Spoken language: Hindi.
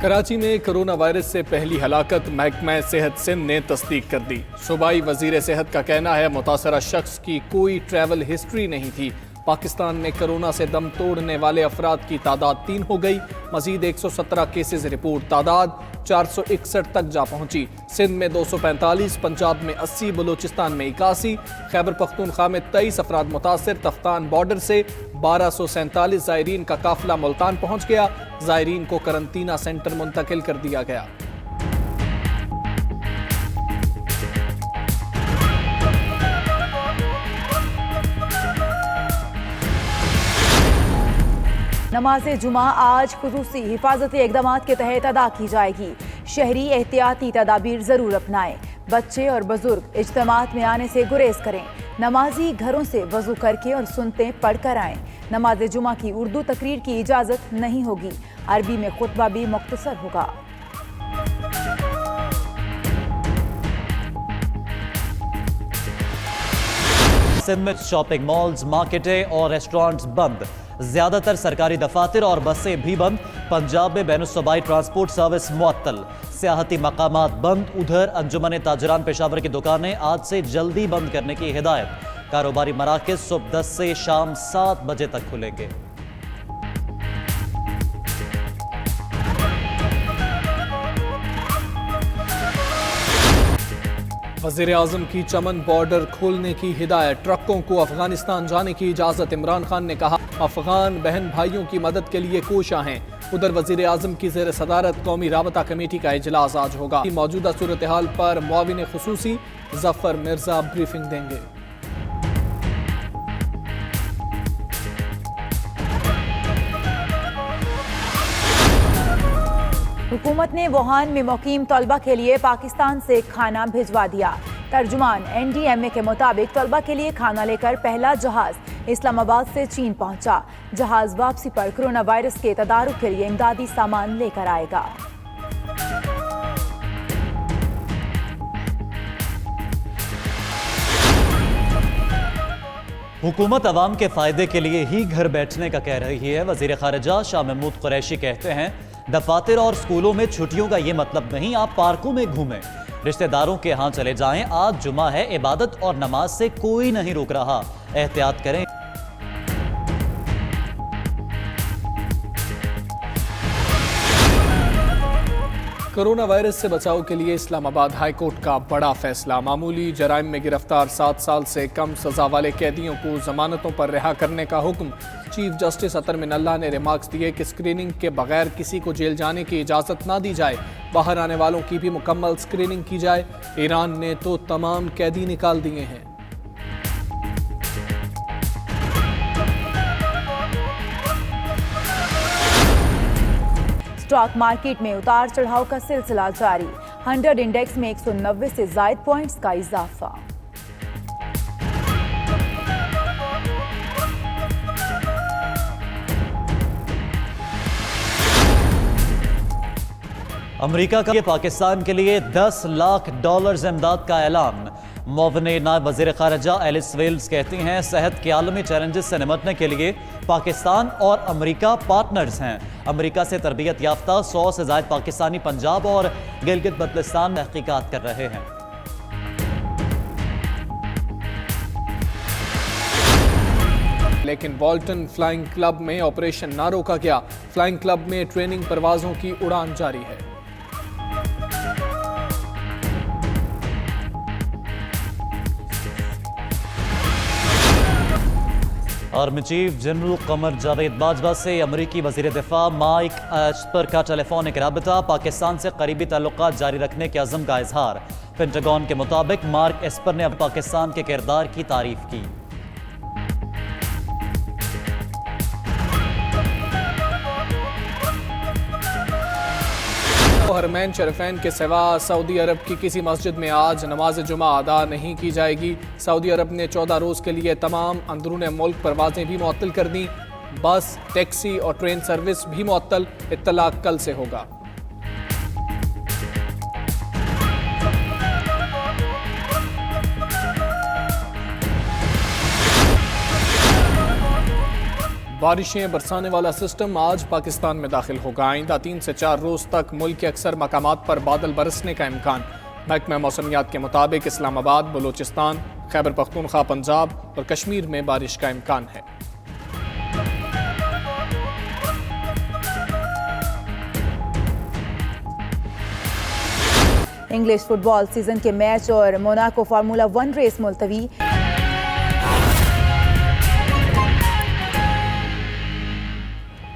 कराची में कोरोना वायरस से पहली हलाकत महकमा सेहत सिंध ने तस्दीक कर दी। सूबाई वजीर सेहत का कहना है मुतासरा शख्स की कोई ट्रैवल हिस्ट्री नहीं थी। पाकिस्तान में कोरोना से दम तोड़ने वाले अफराद की तादाद 3 हो गई। मजीद 117 केसेज रिपोर्ट, तादाद 461 तक जा पहुंची। सिंध में 245, पंजाब में 80, बलूचिस्तान में 81, खैबर पख्तूनख्वा में 23 अफराद मुतासर। तफ्तान बॉर्डर से 1247 ज़ायरीन का काफिला मुल्तान पहुंच गया। ज़ायरीन को करंतना सेंटर मुंतकिल कर दिया गया। नमाज जुमा आज खुसूसी हिफाजती इक़दाम के तहत अदा की जाएगी। शहरी एहतियाती तदाबीर ज़रूर अपनाएं। बच्चे और बुजुर्ग इज्तिमात में आने से गुरेज करें। नमाजी घरों से वजू करके और सुनते पढ़ कर आएँ। नमाज जुमा की उर्दू तकरीर की इजाज़त नहीं होगी। अरबी में खुतबा भी मुख्तसर होगा। सिंध में शॉपिंग मॉल्स, मार्केटें और रेस्टोरेंट्स बंद। ज्यादातर सरकारी दफातर और बसें भी बंद। पंजाब में बैनुस्सूबाई ट्रांसपोर्ट सर्विस मुअत्तल। सियाहती मकामात बंद। उधर अंजुमन ताजरान पेशावर की दुकानें आज से जल्दी बंद करने की हिदायत। कारोबारी मराकज़ सुबह 10 से शाम 7 बजे तक खुलेंगे। वज़ीर आज़म की चमन बॉर्डर खोलने की हिदायत। ट्रकों को अफगानिस्तान जाने की इजाज़त। इमरान खान ने कहा अफगान बहन भाइयों की मदद के लिए कोशा हैं। उधर वज़ीर आज़म की ज़ेर सदारत कौमी राबता कमेटी का इजलास आज होगा। मौजूदा सूरत हाल पर मुआविन खुसूसी जफ़र मिर्जा ब्रीफिंग देंगे। हुकूमत ने वुहान में मुकीम तलबा के लिए पाकिस्तान से खाना भिजवा दिया। तर्जुमान NDMA के मुताबिक तलबा के लिए खाना लेकर पहला जहाज इस्लामाबाद से चीन पहुंचा। जहाज वापसी पर कोरोना वायरस के तदारुक के लिए इमदादी सामान लेकर आएगा। हुकूमत अवाम के फायदे के लिए ही घर बैठने का कह रही है। वजीर खारजा शाह महमूद कुरैशी कहते हैं दफातर और स्कूलों में छुट्टियों का ये मतलब नहीं आप पार्कों में घूमें, रिश्तेदारों के यहाँ चले जाएं। आज जुमा है, इबादत और नमाज से कोई नहीं रोक रहा, एहतियात करें। कोरोना वायरस से बचाव के लिए इस्लामाबाद हाई कोर्ट का बड़ा फैसला। मामूली जराइम में गिरफ्तार 7 साल से कम सजा वाले कैदियों को जमानतों पर रिहा करने का हुक्म। चीफ जस्टिस अतर मिनल्ला ने रिमार्क्स दिए कि स्क्रीनिंग के बगैर किसी को जेल जाने की इजाज़त ना दी जाए। बाहर आने वालों की भी मुकम्मल स्क्रीनिंग की जाए। ईरान ने तो तमाम कैदी निकाल दिए हैं। स्टॉक मार्केट में उतार चढ़ाव का सिलसिला जारी। 100 इंडेक्स में 190 से ज़ायद पॉइंट्स का इजाफा। अमेरिका का पाकिस्तान के लिए $10 लाख इमदाद का ऐलान। मुआविन नायब वज़ीर ख़ारजा एलिस वेल्स कहती हैं सेहत के आलमी चैलेंजेस से निपटने के लिए पाकिस्तान और अमेरिका पार्टनर्स हैं। अमेरिका से तरबियत याफ्ता 100 से ज़ायद पाकिस्तानी पंजाब और गिलगित बल्तिस्तान में तहकीकात कर रहे हैं। लेकिन वॉल्टन फ्लाइंग क्लब में ऑपरेशन ना रोका गया। फ्लाइंग क्लब में ट्रेनिंग परवाजों की उड़ान जारी है। Army chief general Qamar Javed Bajwa से अमरीकी वजीर दिफा माइक एस्पर का टेलीफोनिक राबता। पाकिस्तान से करीबी ताल्लुकात जारी रखने के अज़म का इजहार। पेंटागन के मुताबिक मार्क एस्पर ने अब पाकिस्तान के किरदार की तारीफ की। हरमैन शरीफैन के सिवा सऊदी अरब की किसी मस्जिद में आज नमाज जुमा अदा नहीं की जाएगी। सऊदी अरब ने 14 रोज़ के लिए तमाम अंदरून मुल्क परवाजें भी मुअत्तल कर दी। बस, टैक्सी और ट्रेन सर्विस भी मुअत्तल। इत्तला कल से होगा। बारिशें बरसाने वाला सिस्टम आज पाकिस्तान में दाखिल होगा। आइंदा 3 से 4 रोज तक मुल्क के अक्सर मकामात पर बादल बरसने का इम्कान। महकमा मौसमियात के मुताबिक इस्लामाबाद, बलूचिस्तान, खैबर पख्तूनख्वा, पंजाब और कश्मीर में बारिश का इम्कान है। इंग्लिश फुटबॉल सीजन के मैच और मोनाको फार्मूला 1 रेस मुलतवी।